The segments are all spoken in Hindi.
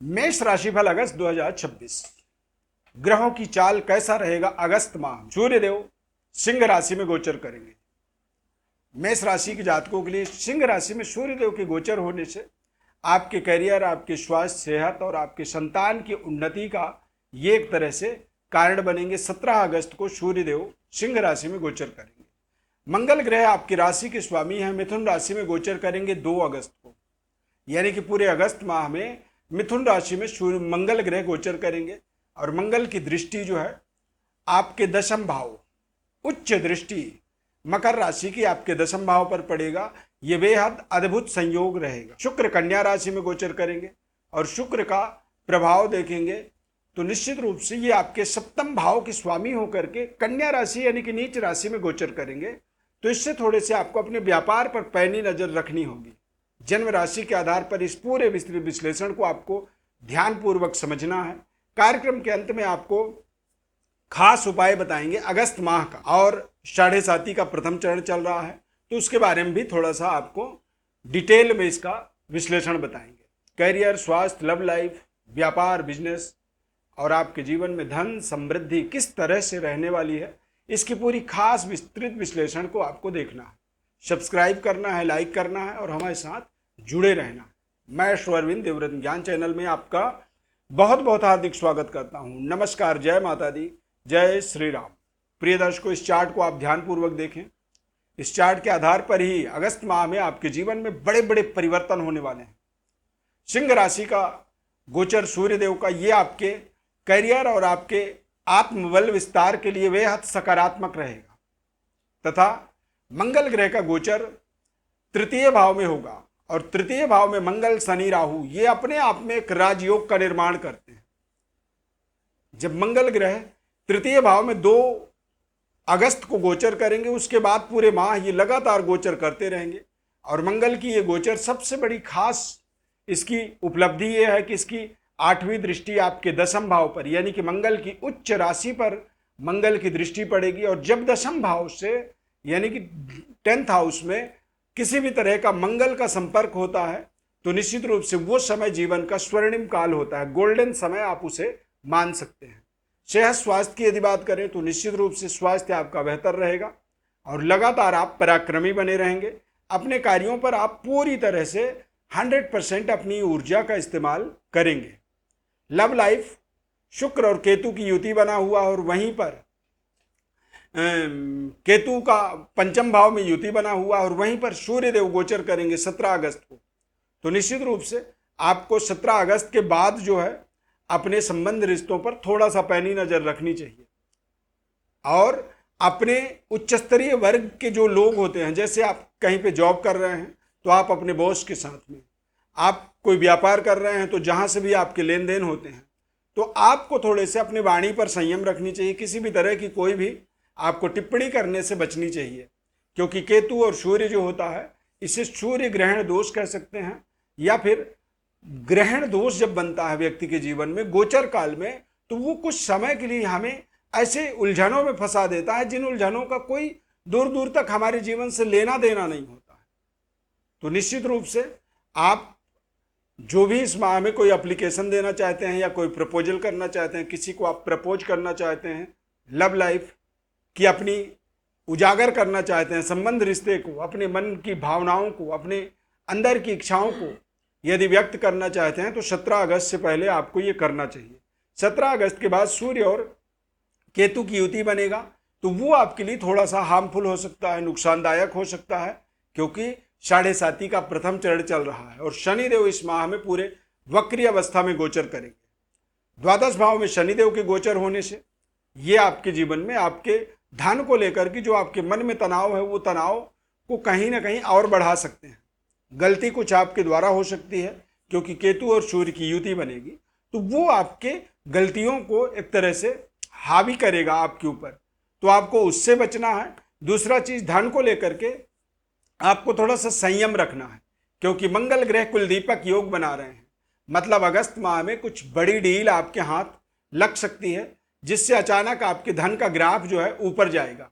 मेष राशिफल अगस्त 2026। ग्रहों की चाल कैसा रहेगा अगस्त माह। सूर्यदेव सिंह राशि में गोचर करेंगे। मेष राशि के जातकों के लिए सिंह राशि में सूर्यदेव के गोचर होने से आपके करियर, आपके स्वास्थ्य, सेहत और आपके संतान की उन्नति का ये एक तरह से कारण बनेंगे। 17 अगस्त को सूर्यदेव सिंह राशि में गोचर करेंगे। मंगल ग्रह आपकी राशि के स्वामी हैं, मिथुन राशि में गोचर करेंगे 2 अगस्त को। यानी कि पूरे अगस्त माह में मिथुन राशि में सूर्य मंगल ग्रह गोचर करेंगे और मंगल की दृष्टि जो है आपके दशम भाव, उच्च दृष्टि मकर राशि की आपके दशम भाव पर पड़ेगा। ये बेहद अद्भुत संयोग रहेगा। शुक्र कन्या राशि में गोचर करेंगे और शुक्र का प्रभाव देखेंगे तो निश्चित रूप से ये आपके सप्तम भाव के स्वामी होकर के कन्या राशि यानी कि नीच राशि में गोचर करेंगे। तो इससे थोड़े से आपको अपने व्यापार पर पैनी नजर रखनी होगी। जन्म राशि के आधार पर इस पूरे विश्लेषण को आपको ध्यानपूर्वक समझना है। कार्यक्रम के अंत में आपको खास उपाय बताएंगे अगस्त माह का, और 7.5 का प्रथम चरण चल रहा है तो उसके बारे में भी थोड़ा सा आपको डिटेल में इसका विश्लेषण बताएंगे। कैरियर, स्वास्थ्य, लव लाइफ, व्यापार, बिजनेस और आपके जीवन में धन समृद्धि किस तरह से रहने वाली है, इसकी पूरी खास विस्तृत विश्लेषण को आपको देखना है। सब्सक्राइब करना है, लाइक करना है और हमारे साथ जुड़े रहना है। मैं अरविंद देवव्रत ज्ञान चैनल में आपका बहुत बहुत हार्दिक स्वागत करता हूं। नमस्कार, जय माता दी, जय श्री राम। प्रिय दर्शकों, इस चार्ट को आप ध्यानपूर्वक देखें। इस चार्ट के आधार पर ही अगस्त माह में आपके जीवन में बड़े बड़े परिवर्तन होने वाले हैं। सिंह राशि का गोचर सूर्यदेव का ये आपके करियर और आपके आत्मबल विस्तार के लिए बेहद सकारात्मक रहेगा तथा मंगल ग्रह का गोचर तृतीय भाव में होगा और तृतीय भाव में मंगल, शनि, राहु ये अपने आप में एक राजयोग का निर्माण करते हैं। जब मंगल ग्रह तृतीय भाव में 2 अगस्त को गोचर करेंगे, उसके बाद पूरे माह ये लगातार गोचर करते रहेंगे। और मंगल की ये गोचर सबसे बड़ी खास इसकी उपलब्धि ये है कि इसकी 8वीं दृष्टि आपके दशम भाव पर यानी कि मंगल की उच्च राशि पर मंगल की दृष्टि पड़ेगी। और जब दशम भाव से यानी कि 10th हाउस में किसी भी तरह का मंगल का संपर्क होता है तो निश्चित रूप से वो समय जीवन का स्वर्णिम काल होता है, गोल्डन समय आप उसे मान सकते हैं। सेहत स्वास्थ्य की यदि बात करें तो निश्चित रूप से स्वास्थ्य आपका बेहतर रहेगा और लगातार आप पराक्रमी बने रहेंगे। अपने कार्यों पर आप पूरी तरह से 100% अपनी ऊर्जा का इस्तेमाल करेंगे। लव लाइफ, शुक्र और केतु की युति बना हुआ और वहीं पर केतु का पंचम भाव में युति बना हुआ और वहीं पर सूर्यदेव गोचर करेंगे 17 अगस्त को। तो निश्चित रूप से आपको 17 अगस्त के बाद जो है अपने संबंध रिश्तों पर थोड़ा सा पैनी नजर रखनी चाहिए। और अपने उच्च स्तरीय वर्ग के जो लोग होते हैं, जैसे आप कहीं पे जॉब कर रहे हैं तो आप अपने बॉस के साथ में, आप कोई व्यापार कर रहे हैं तो जहां से भी आपके लेन देन होते हैं तो आपको थोड़े से अपनी वाणी पर संयम रखनी चाहिए। किसी भी तरह की कोई भी आपको टिप्पणी करने से बचनी चाहिए, क्योंकि केतु और सूर्य जो होता है इसे सूर्य ग्रहण दोष कह सकते हैं। या फिर ग्रहण दोष जब बनता है व्यक्ति के जीवन में गोचर काल में तो वो कुछ समय के लिए हमें ऐसे उलझनों में फंसा देता है जिन उलझनों का कोई दूर दूर तक हमारे जीवन से लेना देना नहीं होता है। तो निश्चित रूप से आप जो भी इस माह में कोई एप्लीकेशन देना चाहते हैं या कोई प्रपोजल करना चाहते हैं, किसी को आप प्रपोज करना चाहते हैं, लव लाइफ कि अपनी उजागर करना चाहते हैं, संबंध रिश्ते को, अपने मन की भावनाओं को, अपने अंदर की इच्छाओं को यदि व्यक्त करना चाहते हैं तो 17 अगस्त से पहले आपको ये करना चाहिए। 17 अगस्त के बाद सूर्य और केतु की युति बनेगा तो वो आपके लिए थोड़ा सा हार्मफुल हो सकता है, नुकसानदायक हो सकता है, क्योंकि 7.5 का प्रथम चरण चल रहा है और शनिदेव इस माह में पूरे वक्री अवस्था में गोचर करेंगे। द्वादश भाव में शनिदेव के गोचर होने से ये आपके जीवन में आपके धन को लेकर के जो आपके मन में तनाव है वो तनाव को कहीं ना कहीं और बढ़ा सकते हैं। गलती कुछ आपके द्वारा हो सकती है क्योंकि केतु और सूर्य की युति बनेगी तो वो आपके गलतियों को एक तरह से हावी करेगा आपके ऊपर, तो आपको उससे बचना है। दूसरा चीज, धन को लेकर के आपको थोड़ा सा संयम रखना है क्योंकि मंगल ग्रह कुलदीपक योग बना रहे हैं। मतलब अगस्त माह में कुछ बड़ी डील आपके हाथ लग सकती है जिससे अचानक आपके धन का ग्राफ जो है ऊपर जाएगा।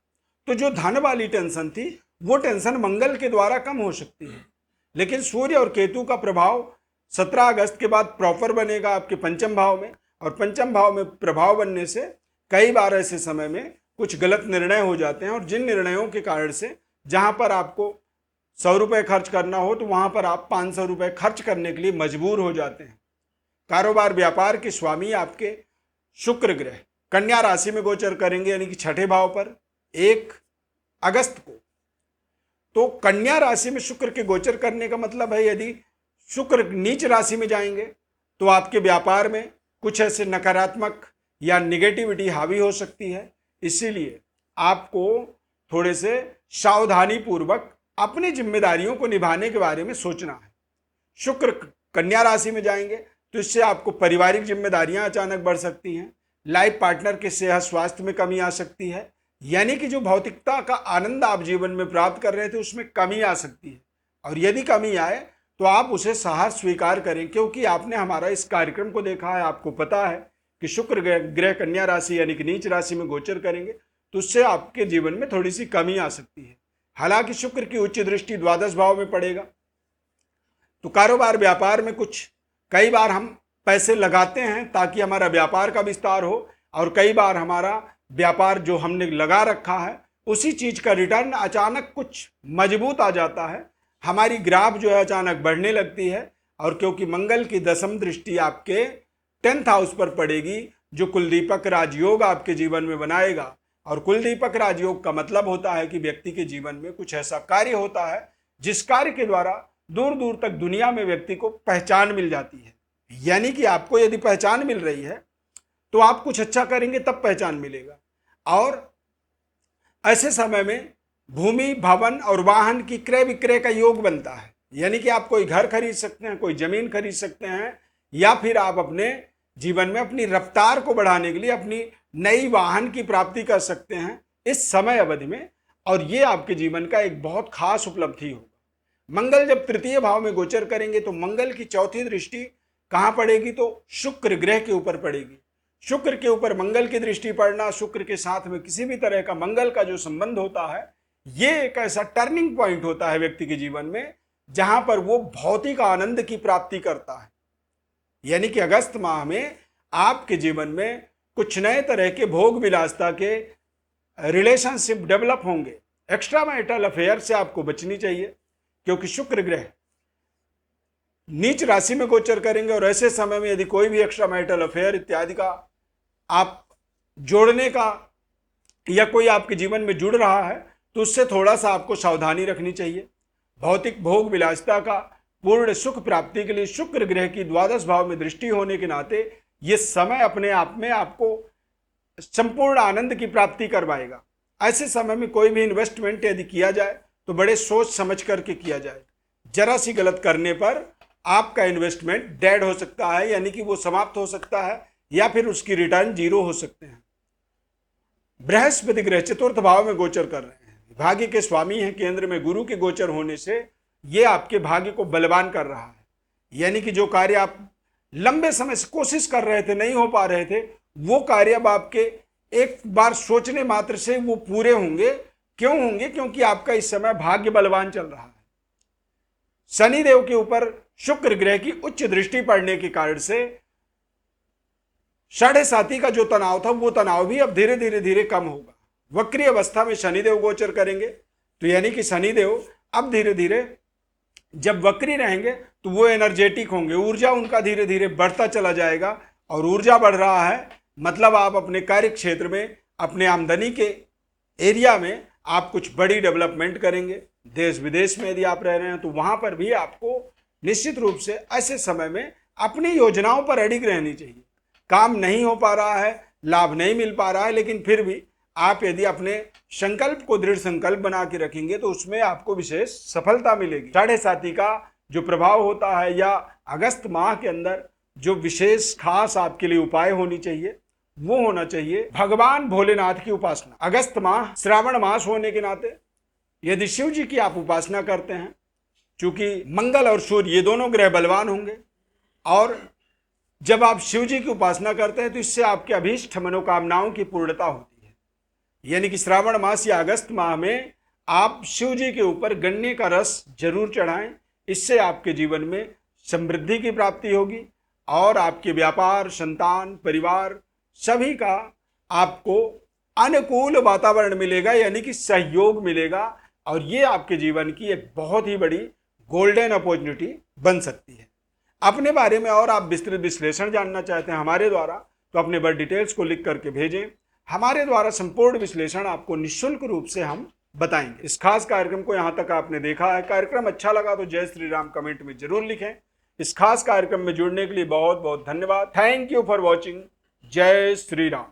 तो जो धन वाली टेंशन थी वो टेंशन मंगल के द्वारा कम हो सकती है, लेकिन सूर्य और केतु का प्रभाव 17 अगस्त के बाद प्रॉपर बनेगा आपके पंचम भाव में, और पंचम भाव में प्रभाव बनने से कई बार ऐसे समय में कुछ गलत निर्णय हो जाते हैं, और जिन निर्णयों के कारण से जहां पर आपको 100 रुपये खर्च करना हो तो वहां पर आप 500 रुपये खर्च करने के लिए मजबूर हो जाते हैं। कारोबार व्यापार के स्वामी आपके शुक्र ग्रह कन्या राशि में गोचर करेंगे, यानी कि छठे भाव पर 1 अगस्त को। तो कन्या राशि में शुक्र के गोचर करने का मतलब है, यदि शुक्र नीच राशि में जाएंगे तो आपके व्यापार में कुछ ऐसे नकारात्मक या निगेटिविटी हावी हो सकती है। इसीलिए आपको थोड़े से सावधानी पूर्वक अपनी जिम्मेदारियों को निभाने के बारे में सोचना है। शुक्र कन्या राशि में जाएंगे तो इससे आपको पारिवारिक जिम्मेदारियां अचानक बढ़ सकती हैं, लाइफ पार्टनर के सेहत स्वास्थ्य में कमी आ सकती है, यानी कि जो भौतिकता का आनंद आप जीवन में प्राप्त कर रहे थे उसमें कमी आ सकती है। और यदि कमी आए तो आप उसे साहस स्वीकार करें, क्योंकि आपने हमारा इस कार्यक्रम को देखा है, आपको पता है कि शुक्र ग्रह कन्या राशि यानी कि नीच राशि में गोचर करेंगे तो उससे आपके जीवन में थोड़ी सी कमी आ सकती है। हालांकि शुक्र की उच्च दृष्टि द्वादश भाव में पड़ेगा, तो कारोबार व्यापार में कुछ कई बार हम पैसे लगाते हैं ताकि हमारा व्यापार का विस्तार हो, और कई बार हमारा व्यापार जो हमने लगा रखा है उसी चीज का रिटर्न अचानक कुछ मजबूत आ जाता है, हमारी ग्राफ जो है अचानक बढ़ने लगती है। और क्योंकि मंगल की दशम दृष्टि आपके 10th हाउस पर पड़ेगी, जो कुलदीपक राजयोग आपके जीवन में बनाएगा, और कुलदीपक राजयोग का मतलब होता है कि व्यक्ति के जीवन में कुछ ऐसा कार्य होता है जिस कार्य के द्वारा दूर दूर तक दुनिया में व्यक्ति को पहचान मिल जाती है। यानी कि आपको यदि पहचान मिल रही है तो आप कुछ अच्छा करेंगे तब पहचान मिलेगा। और ऐसे समय में भूमि भवन और वाहन की क्रय विक्रय का योग बनता है, यानी कि आप कोई घर खरीद सकते हैं, कोई जमीन खरीद सकते हैं, या फिर आप अपने जीवन में अपनी रफ्तार को बढ़ाने के लिए अपनी नई वाहन की प्राप्ति कर सकते हैं इस समय अवधि में, और ये आपके जीवन का एक बहुत खास उपलब्धि होगा। मंगल जब तृतीय भाव में गोचर करेंगे तो मंगल की चौथी दृष्टि कहाँ पड़ेगी, तो शुक्र ग्रह के ऊपर पड़ेगी। शुक्र के ऊपर मंगल की दृष्टि पड़ना, शुक्र के साथ में किसी भी तरह का मंगल का जो संबंध होता है, ये एक ऐसा टर्निंग पॉइंट होता है व्यक्ति के जीवन में जहां पर वो भौतिक आनंद की प्राप्ति करता है। यानी कि अगस्त माह में आपके जीवन में कुछ नए तरह के भोग विलासता के रिलेशनशिप डेवलप होंगे। एक्स्ट्रा मैरिटल अफेयर से आपको बचनी चाहिए, क्योंकि शुक्र ग्रह नीच राशि में गोचर करेंगे, और ऐसे समय में यदि कोई भी एक्स्ट्रा मैरिटल अफेयर इत्यादि का आप जोड़ने का या कोई आपके जीवन में जुड़ रहा है तो उससे थोड़ा सा आपको सावधानी रखनी चाहिए। भौतिक भोग विलासिता का पूर्ण सुख प्राप्ति के लिए शुक्र ग्रह की द्वादश भाव में दृष्टि होने के नाते ये समय अपने आप में आपको संपूर्ण आनंद की प्राप्ति करवाएगा। ऐसे समय में कोई भी इन्वेस्टमेंट यदि किया जाए तो बड़े सोच समझ करके किया जाए। जरा सी गलत करने पर आपका इन्वेस्टमेंट डेड हो सकता है, यानी कि वो समाप्त हो सकता है, या फिर उसकी रिटर्न 0 हो सकते हैं। बृहस्पति ग्रह चतुर्थ भाव में गोचर कर रहे हैं, भाग्य के स्वामी हैं, केंद्र में गुरु के गोचर होने से ये आपके भाग्य को बलवान कर रहा है। यानी कि जो कार्य आप लंबे समय से कोशिश कर रहे थे, नहीं हो पा रहे थे, वो कार्य अब आपके एक बार सोचने मात्र से वो पूरे होंगे। क्यों होंगे? क्योंकि आपका इस समय भाग्य बलवान चल रहा है। शनिदेव के ऊपर शुक्र ग्रह की उच्च दृष्टि पड़ने के कारण से 7.5 का जो तनाव था वो तनाव भी अब धीरे धीरे कम होगा। वक्री अवस्था में शनिदेव गोचर करेंगे, तो यानी कि शनिदेव अब धीरे धीरे जब वक्री रहेंगे तो वो एनर्जेटिक होंगे, ऊर्जा उनका धीरे धीरे बढ़ता चला जाएगा। और ऊर्जा बढ़ रहा है मतलब आप अपने कार्य क्षेत्र में, अपने आमदनी के एरिया में आप कुछ बड़ी डेवलपमेंट करेंगे। देश विदेश में यदि आप रह रहे हैं तो वहां पर भी आपको निश्चित रूप से ऐसे समय में अपनी योजनाओं पर अडिग रहनी चाहिए। काम नहीं हो पा रहा है, लाभ नहीं मिल पा रहा है, लेकिन फिर भी आप यदि अपने संकल्प को दृढ़ संकल्प बना के रखेंगे तो उसमें आपको विशेष सफलता मिलेगी। 7.5 का जो प्रभाव होता है या अगस्त माह के अंदर जो विशेष खास आपके लिए उपाय होनी चाहिए वो होना चाहिए भगवान भोलेनाथ की उपासना। अगस्त माह श्रावण मास होने के नाते यदि शिव जी की आप उपासना करते हैं, चूंकि मंगल और सूर्य ये दोनों ग्रह बलवान होंगे, और जब आप शिव जी की उपासना करते हैं तो इससे आपके अभीष्ट मनोकामनाओं की पूर्णता होती है। यानी कि श्रावण मास या अगस्त माह में आप शिव जी के ऊपर गन्ने का रस जरूर चढ़ाएं, इससे आपके जीवन में समृद्धि की प्राप्ति होगी और आपके व्यापार, संतान, परिवार सभी का आपको अनुकूल वातावरण मिलेगा, यानी कि सहयोग मिलेगा। और ये आपके जीवन की एक बहुत ही बड़ी गोल्डन अपॉर्चुनिटी बन सकती है। अपने बारे में और आप विस्तृत विश्लेषण जानना चाहते हैं हमारे द्वारा, तो अपने बर्थ डिटेल्स को लिख करके भेजें। हमारे द्वारा संपूर्ण विश्लेषण आपको निःशुल्क रूप से हम बताएंगे। इस खास कार्यक्रम को यहाँ तक आपने देखा है, कार्यक्रम अच्छा लगा तो जय श्री राम कमेंट में जरूर लिखें। इस खास कार्यक्रम में जुड़ने के लिए बहुत बहुत धन्यवाद। Thank you for watching. जय श्री राम।